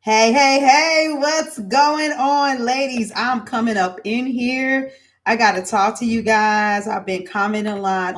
Hey, hey, hey, what's going on, ladies? I'm coming up in here. I got to talk to you guys. I've been commenting a lot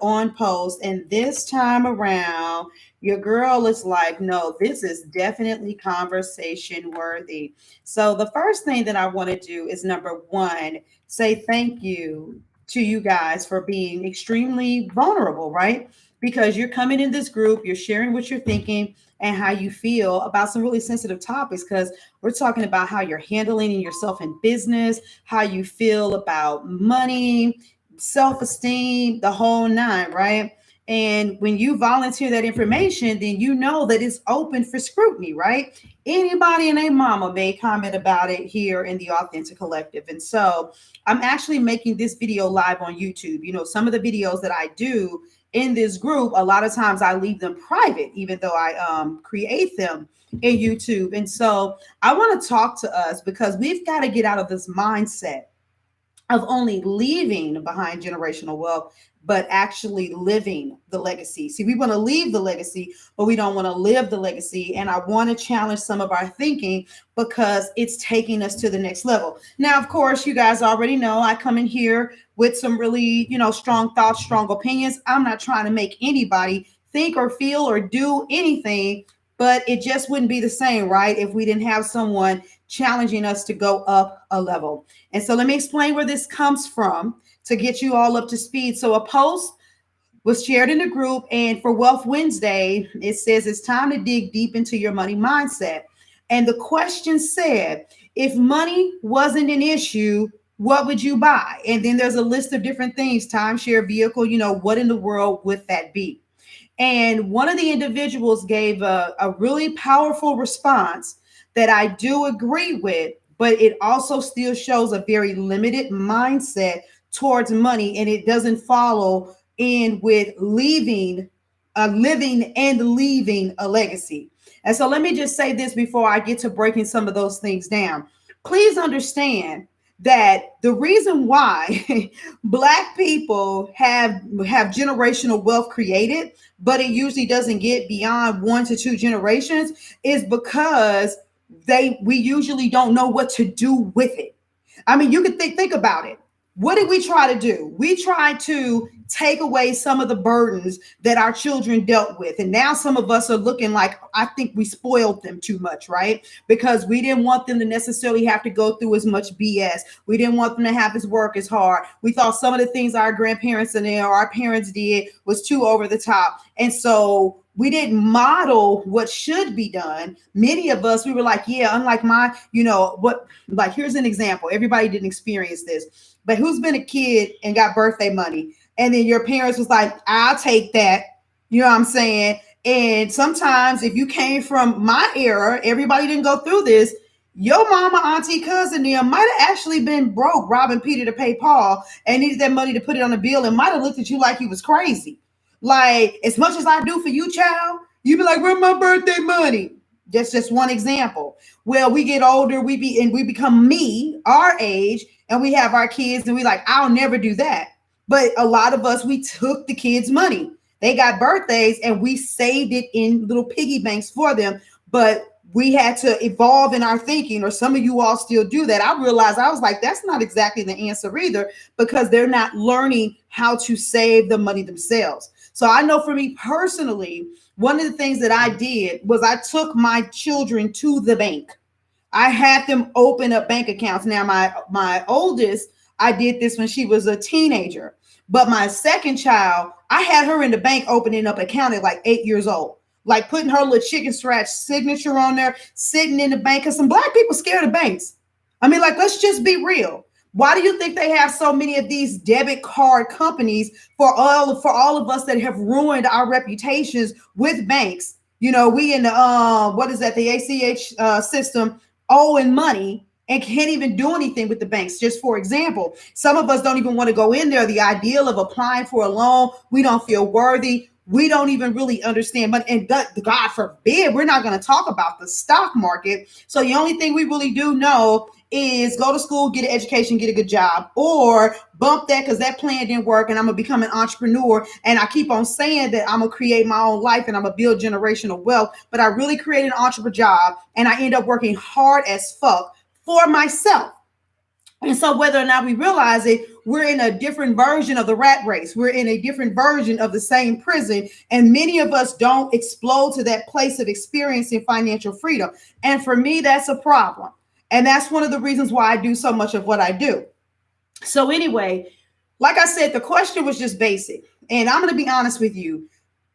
on posts, and this time around, your girl is like, no, this is definitely conversation worthy. So, the first thing that I want to do is number one, say thank you to you guys for being extremely vulnerable, right? Because you're coming in this group, you're sharing what you're thinking and how you feel about some really sensitive topics because we're talking about how you're handling yourself in business, how you feel about money, self esteem, the whole nine, right? And when you volunteer that information, then you know that it's open for scrutiny, right? Anybody and a mama may comment about it here in the Authentic Collective. And so I'm actually making this video live on YouTube. You know, some of the videos that I do in this group, a lot of times I leave them private, even though I create them in YouTube. And so I want to talk to us because we've got to get out of this mindset of only leaving behind generational wealth, but actually living the legacy. See, we want to leave the legacy, but we don't want to live the legacy. And I want to challenge some of our thinking because it's taking us to the next level. Now, of course, you guys already know I come in here with some really, strong thoughts, strong opinions. I'm not trying to make anybody think or feel or do anything, but it just wouldn't be the same, right? If we didn't have someone challenging us to go up a level. And so let me explain where this comes from to get you all up to speed. So a post was shared in the group, and for Wealth Wednesday, it says it's time to dig deep into your money mindset. And the question said, if money wasn't an issue, what would you buy? And then there's a list of different things, timeshare, vehicle, what in the world would that be? And one of the individuals gave a really powerful response that I do agree with, but it also still shows a very limited mindset towards money, and it doesn't follow in with living and leaving a legacy. And so let me just say this before I get to breaking some of those things down. Please understand that the reason why black people have generational wealth created, but it usually doesn't get beyond 1 to 2 generations, is because we usually don't know what to do with it. I mean, you can think about it. What did we try to do? We tried to take away some of the burdens that our children dealt with. And now some of us are looking like, I think we spoiled them too much, right? Because we didn't want them to necessarily have to go through as much BS. We didn't want them to have to work as hard. We thought some of the things our grandparents and our parents did was too over the top. And so we didn't model what should be done. Many of us, we were like, yeah, unlike here's an example. Everybody didn't experience this, but who's been a kid and got birthday money? And then your parents was like, I'll take that. You know what I'm saying? And sometimes if you came from my era, everybody didn't go through this. Your mama, auntie, cousin, them might have actually been broke, robbing Peter to pay Paul, and needed that money to put it on the bill, and might have looked at you like you was crazy. Like, as much as I do for you, child, you be like, where's my birthday money? That's just one example. Well, we get older, we become our age, and we have our kids, and we like, I'll never do that. But a lot of us, we took the kids' money. They got birthdays, and we saved it in little piggy banks for them. But we had to evolve in our thinking, or some of you all still do that. I realized, I was like, that's not exactly the answer either, because they're not learning how to save the money themselves. So I know for me personally, one of the things that I did was I took my children to the bank. I had them open up bank accounts. Now, my oldest, I did this when she was a teenager. But my second child, I had her in the bank opening up an account at like 8 years old. Like putting her little chicken scratch signature on there, sitting in the bank. Because some black people scared of banks. I mean, like, let's just be real. Why do you think they have so many of these debit card companies for all of us that have ruined our reputations with banks? You know, we in the what is that, the ACH system, owing money and can't even do anything with the banks. Just for example, some of us don't even want to go in there. The ideal of applying for a loan, we don't feel worthy. we don't even really understand. But and God forbid, we're not going to talk about the stock market. So the only thing we really do know is go to school, get an education, get a good job, or bump that because that plan didn't work and I'm gonna become an entrepreneur. And I keep on saying that I'm gonna create my own life and I'm gonna build generational wealth, but I really create an entrepreneur job and I end up working hard as fuck for myself. And so whether or not we realize it, we're in a different version of the rat race. We're in a different version of the same prison. And many of us don't explode to that place of experiencing financial freedom. And for me, that's a problem. And that's one of the reasons why I do so much of what I do. So anyway, like I said, the question was just basic. And I'm going to be honest with you.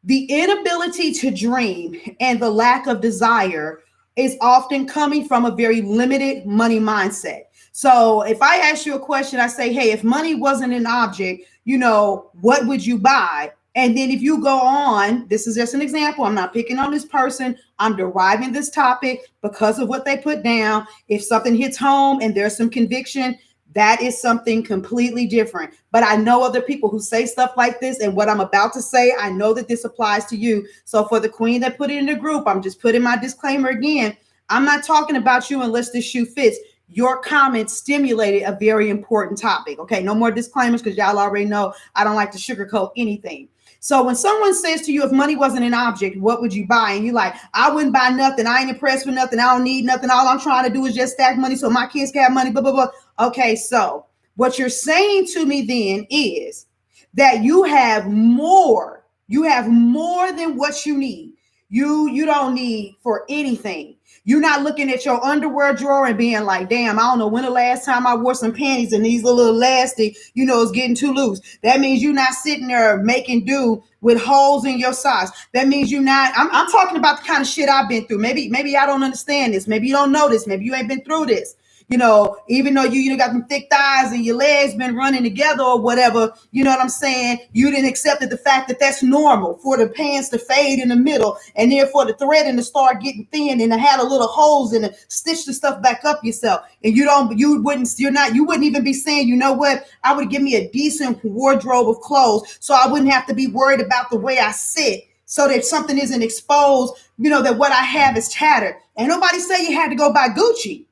The inability to dream and the lack of desire is often coming from a very limited money mindset. So if I ask you a question, I say, hey, if money wasn't an object, what would you buy? And then if you go on, this is just an example. I'm not picking on this person. I'm deriving this topic because of what they put down. If something hits home and there's some conviction, that is something completely different. But I know other people who say stuff like this, and what I'm about to say, I know that this applies to you. So for the queen that put it in the group, I'm just putting my disclaimer again. I'm not talking about you unless this shoe fits. Your comments stimulated a very important topic. Okay, no more disclaimers because y'all already know I don't like to sugarcoat anything. So when someone says to you, if money wasn't an object, what would you buy? And you're like, I wouldn't buy nothing. I ain't impressed with nothing. I don't need nothing. All I'm trying to do is just stack money so my kids can have money, blah, blah, blah. Okay, so what you're saying to me then is that you have more. You have more than what you need. You don't need for anything. You're not looking at your underwear drawer and being like, damn, I don't know when the last time I wore some panties and these a little elastic, it's getting too loose. That means you're not sitting there making do with holes in your socks. That means you're not, I'm talking about the kind of shit I've been through. Maybe I don't understand this. Maybe you don't know this. Maybe you ain't been through this. Even though you got them thick thighs and your legs been running together or whatever, you know what I'm saying? You didn't accept the fact that that's normal for the pants to fade in the middle and then for the threading to start getting thin and to have a little holes in it, stitch the stuff back up yourself. And you wouldn't even be saying, you know what? I would give me a decent wardrobe of clothes so I wouldn't have to be worried about the way I sit. So that something isn't exposed, that what I have is tattered. And nobody say you had to go buy Gucci.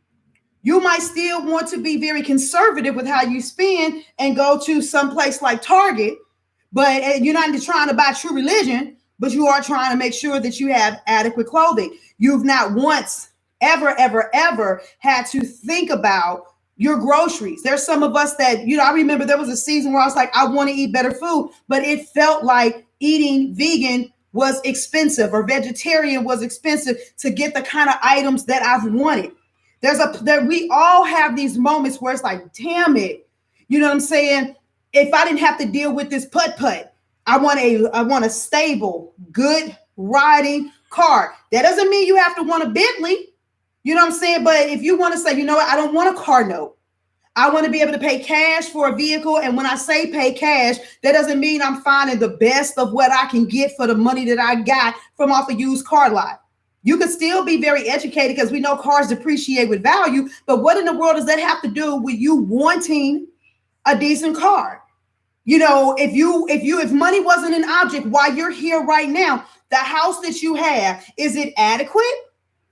You might still want to be very conservative with how you spend and go to some place like Target, but you're not trying to buy True Religion, but you are trying to make sure that you have adequate clothing. You've not once, ever had to think about your groceries. There's some of us that, I remember there was a season where I was like, I want to eat better food, but it felt like eating vegan was expensive or vegetarian was expensive to get the kind of items that I've wanted. We all have these moments where it's like, damn it. You know what I'm saying? If I didn't have to deal with this putt-putt, I want a stable, good riding car. That doesn't mean you have to want a Bentley. You know what I'm saying? But if you want to say, you know what, I don't want a car note. I want to be able to pay cash for a vehicle. And when I say pay cash, that doesn't mean I'm finding the best of what I can get for the money that I got from off a used car lot. You could still be very educated because we know cars depreciate with value. But what in the world does that have to do with you wanting a decent car? If money wasn't an object while you're here right now, the house that you have, is it adequate?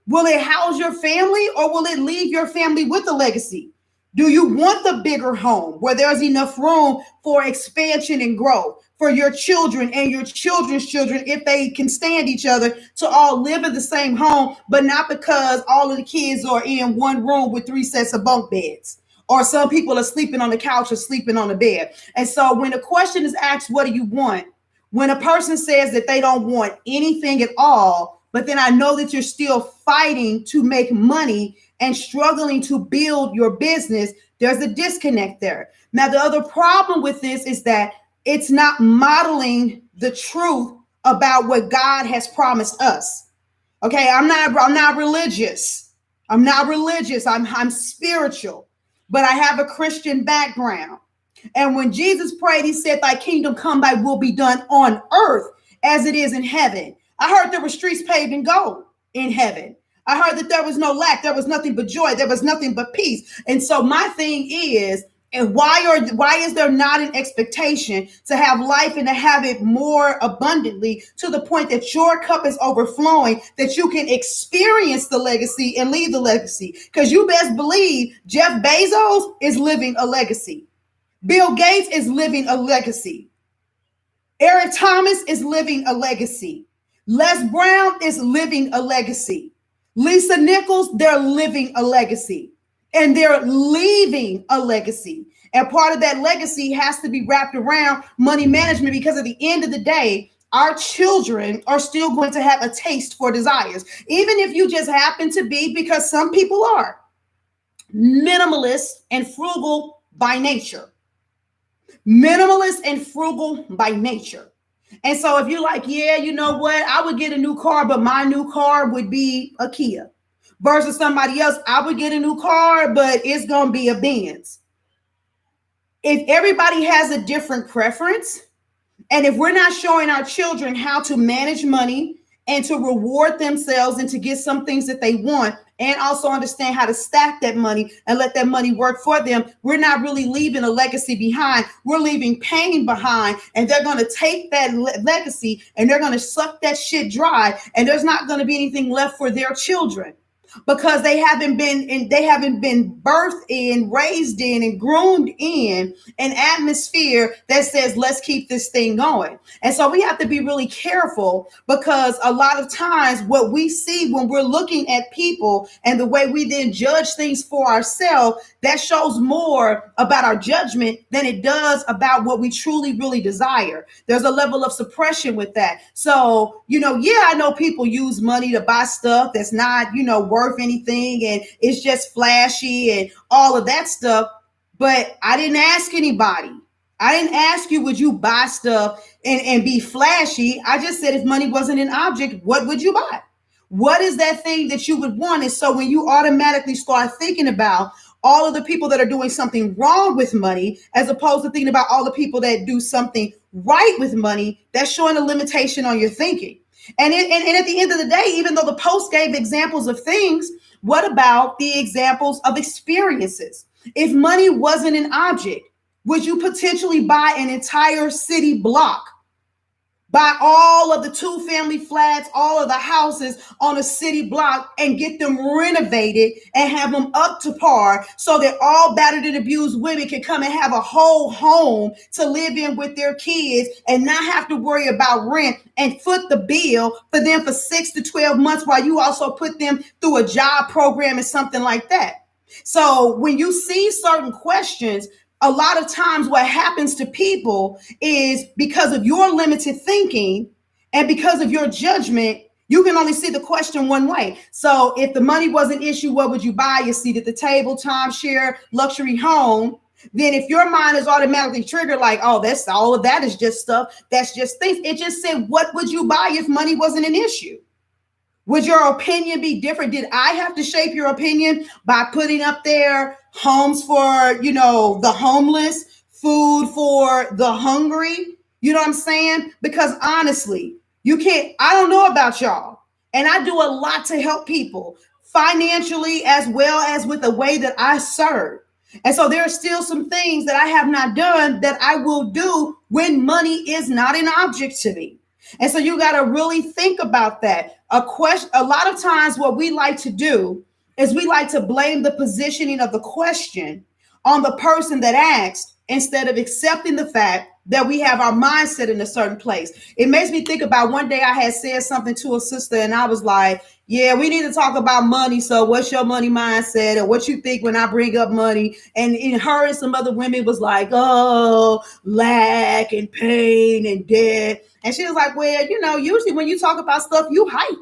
Will it house your family or will it leave your family with a legacy? Do you want the bigger home where there's enough room for expansion and growth for your children and your children's children, if they can stand each other, to all live in the same home, but not because all of the kids are in one room with 3 sets of bunk beds, or some people are sleeping on the couch or sleeping on the bed. And so when the question is asked, what do you want? When a person says that they don't want anything at all, but then I know that you're still fighting to make money and struggling to build your business, there's a disconnect there. Now, the other problem with this is that it's not modeling the truth about what God has promised us. Okay, I'm not religious. I'm spiritual, but I have a Christian background. And when Jesus prayed, he said, thy kingdom come, thy will be done on earth as it is in heaven. I heard there were streets paved in gold in heaven. I heard that there was no lack. There was nothing but joy. There was nothing but peace. And so my thing is, And why is there not an expectation to have life and to have it more abundantly to the point that your cup is overflowing, that you can experience the legacy and leave the legacy? Because you best believe Jeff Bezos is living a legacy. Bill Gates is living a legacy. Eric Thomas is living a legacy. Les Brown is living a legacy. Lisa Nichols, they're living a legacy. And they're leaving a legacy. And part of that legacy has to be wrapped around money management, because at the end of the day, our children are still going to have a taste for desires. Even if you just happen to be, because some people are minimalist and frugal by nature. Minimalist and frugal by nature. And so if you're like, yeah, you know what, I would get a new car, but my new car would be a Kia. Versus somebody else, I would get a new car, but it's going to be a Benz. If everybody has a different preference, and if we're not showing our children how to manage money and to reward themselves and to get some things that they want, and also understand how to stack that money and let that money work for them, we're not really leaving a legacy behind. We're leaving pain behind, and they're going to take that legacy and they're going to suck that shit dry, and there's not going to be anything left for their children. Because they haven't been birthed in, raised in, and groomed in an atmosphere that says, let's keep this thing going. And so we have to be really careful, because a lot of times what we see when we're looking at people and the way we then judge things for ourselves, that shows more about our judgment than it does about what we truly, really desire. There's a level of suppression with that. So, I know people use money to buy stuff that's not, worth anything, and it's just flashy and all of that stuff. But I didn't ask anybody. I didn't ask you, would you buy stuff and be flashy? I just said, if money wasn't an object, what would you buy? What is that thing that you would want? And so when you automatically start thinking about all of the people that are doing something wrong with money, as opposed to thinking about all the people that do something right with money, that's showing a limitation on your thinking. And at the end of the day, even though the post gave examples of things, what about the examples of experiences? If money wasn't an object, would you potentially buy an entire city block? Buy all of the 2-family flats, all of the houses on a city block, and get them renovated and have them up to par, so that all battered and abused women can come and have a whole home to live in with their kids and not have to worry about rent and foot the bill for them for 6 to 12 months, while you also put them through a job program and something like that. So when you see certain questions, a lot of times what happens to people is, because of your limited thinking and because of your judgment, you can only see the question one way. So if the money was an issue, what would you buy? Your seat at the table, timeshare, luxury home. Then if your mind is automatically triggered like, oh, that's all of that is just stuff, that's just things. It just said, what would you buy if money wasn't an issue? Would your opinion be different? Did I have to shape your opinion by putting up there homes for, the homeless, food for the hungry? You know what I'm saying? Because honestly, I don't know about y'all. And I do a lot to help people financially, as well as with the way that I serve. And so there are still some things that I have not done that I will do when money is not an object to me. And so you got to really think about that. A lot of times what we like to do is we like to blame the positioning of the question on the person that asked, instead of accepting the fact that we have our mindset in a certain place. It makes me think about one day I had said something to a sister, and I was like, yeah, we need to talk about money. So what's your money mindset, or what you think when I bring up money? And in her and some other women was like, oh, lack and pain and debt. And she was like, well, usually when you talk about stuff, you hype.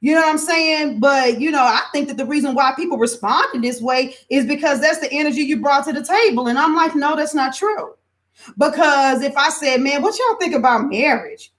You know what I'm saying? But, I think that the reason why people respond in this way is because that's the energy you brought to the table. And I'm like, no, that's not true. Because if I said, man, what y'all think about marriage?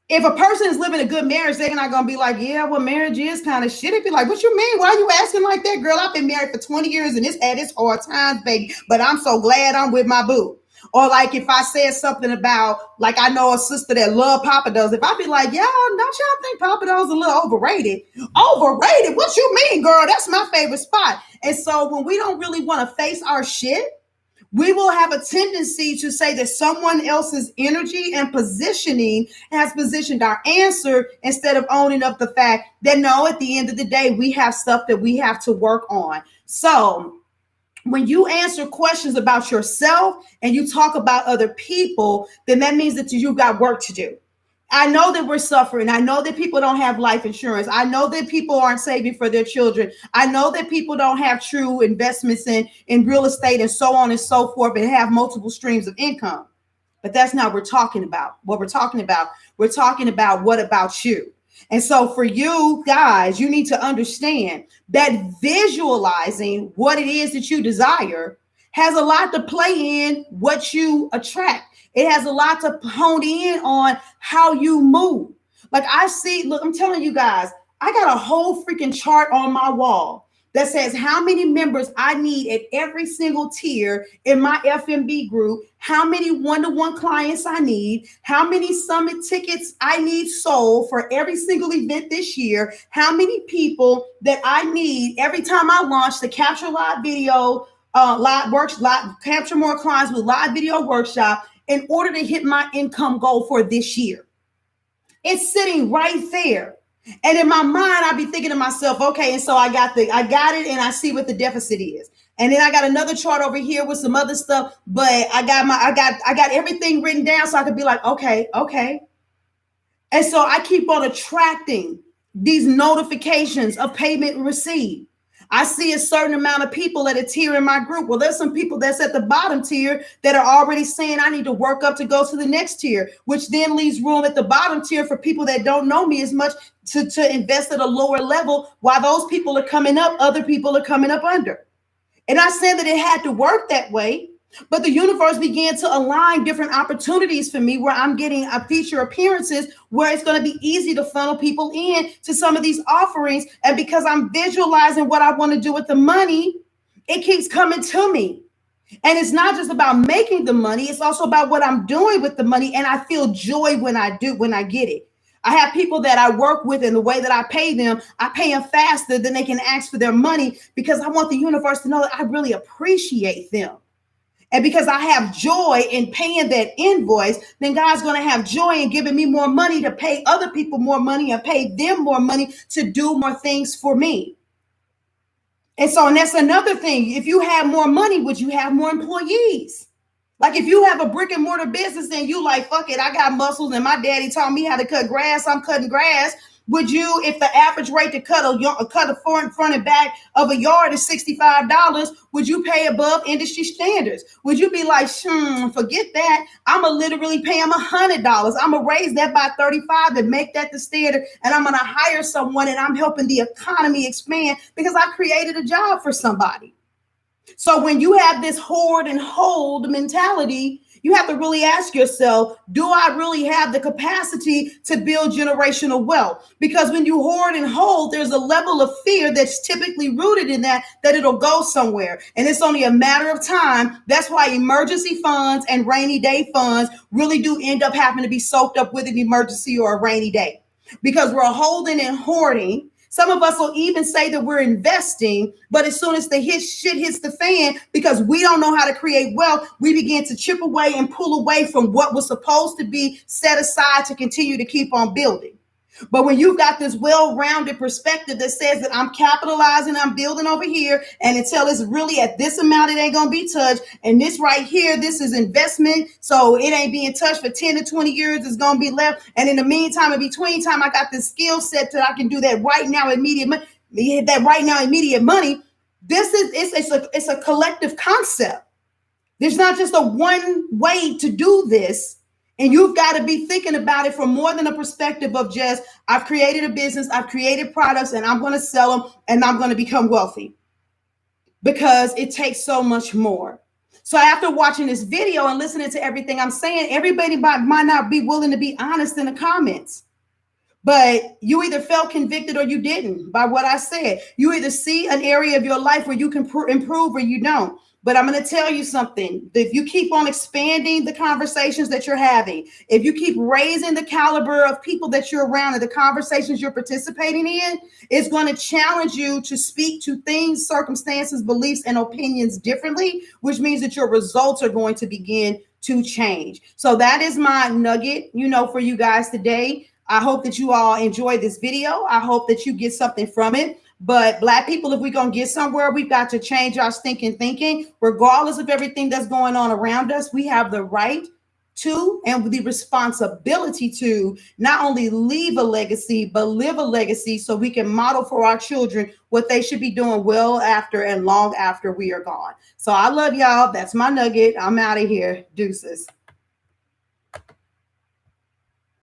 If a person is living a good marriage, they're not going to be like, yeah, well, marriage is kind of shit. It'd be like, what you mean? Why are you asking like that, girl? I've been married for 20 years and it's had its hard times, baby. But I'm so glad I'm with my boo. Or like if I said something about, like I know a sister that love Papa Do's, if I be like, yeah, don't y'all think Papa Do's a little overrated? Overrated? What you mean, girl? That's my favorite spot. And so when we don't really want to face our shit, We will have a tendency to say that someone else's energy and positioning has positioned our answer instead of owning up the fact that no, at the end of the day, we have stuff that we have to work on. So when you answer questions about yourself and you talk about other people, then that means that you've got work to do. I know that we're suffering. I know that people don't have life insurance. I know that people aren't saving for their children. I know that people don't have true investments in real estate and so on and so forth and have multiple streams of income. But that's not what we're talking about. We're talking about what about you? And so for you guys, you need to understand that visualizing what it is that you desire has a lot to play in what you attract. It has a lot to hone in on how you move. Like I see, look, I'm telling you guys, I got a whole freaking chart on my wall that says how many members I need at every single tier in my FMB group, how many one-to-one clients I need, how many summit tickets I need sold for every single event this year, how many people that I need every time I launch the Capture Live Video, capture more clients with live video workshop in order to hit my income goal for this year. It's sitting right there. And in my mind, I'd be thinking to myself, okay, and so I got it, and I see what the deficit is. And then I got another chart over here with some other stuff, but I got everything written down so I could be like, okay. And so I keep on attracting these notifications of payment received. I see a certain amount of people at a tier in my group. Well, there's some people that's at the bottom tier that are already saying I need to work up to go to the next tier, which then leaves room at the bottom tier for people that don't know me as much to invest at a lower level. While those people are coming up, other people are coming up under. And I said that it had to work that way, but the universe began to align different opportunities for me where I'm getting feature appearances where it's going to be easy to funnel people in to some of these offerings. And because I'm visualizing what I want to do with the money, it keeps coming to me. And it's not just about making the money. It's also about what I'm doing with the money. And I feel joy when I get it. I have people that I work with, and the way that I pay them faster than they can ask for their money because I want the universe to know that I really appreciate them. And because I have joy in paying that invoice, then God's going to have joy in giving me more money to pay other people more money and pay them more money to do more things for me. And that's another thing. If you have more money, would you have more employees? Like if you have a brick and mortar business and you like, fuck it, I got muscles and my daddy taught me how to cut grass, I'm cutting grass. Would you, if the average rate to cut a front and back of a yard is $65, would you pay above industry standards? Would you be like, forget that. I'm going to literally pay them $100. I'm going to raise that by 35 and make that the standard. And I'm going to hire someone and I'm helping the economy expand because I created a job for somebody. So when you have this hoard and hold mentality, you have to really ask yourself, do I really have the capacity to build generational wealth? Because when you hoard and hold, there's a level of fear that's typically rooted in that it'll go somewhere. And it's only a matter of time. That's why emergency funds and rainy day funds really do end up having to be soaked up with an emergency or a rainy day. Because we're holding and hoarding. Some of us will even say that we're investing, but as soon as the shit hits the fan, because we don't know how to create wealth, we begin to chip away and pull away from what was supposed to be set aside to continue to keep on building. But when you've got this well-rounded perspective that says that I'm capitalizing, I'm building over here, and until it's really at this amount, it ain't going to be touched. And this right here, this is investment. So it ain't being touched for 10 to 20 years. It's going to be left. And in the meantime, in between time, I got this skill set that I can do that right now, immediate money. It's a collective concept. There's not just a one way to do this. And you've got to be thinking about it from more than a perspective of just, I've created a business, I've created products, and I'm going to sell them, and I'm going to become wealthy. Because it takes so much more. So after watching this video and listening to everything I'm saying, everybody might not be willing to be honest in the comments. But you either felt convicted or you didn't by what I said. You either see an area of your life where you can improve or you don't. But I'm going to tell you something. If you keep on expanding the conversations that you're having, if you keep raising the caliber of people that you're around and the conversations you're participating in, it's going to challenge you to speak to things, circumstances, beliefs, and opinions differently, which means that your results are going to begin to change. So that is my nugget, for you guys today. I hope that you all enjoy this video. I hope that you get something from it. But Black people, if we're going to get somewhere, we've got to change our stinking thinking. Regardless of everything that's going on around us, we have the right to and the responsibility to not only leave a legacy, but live a legacy so we can model for our children what they should be doing well after and long after we are gone. So I love y'all. That's my nugget. I'm out of here. Deuces.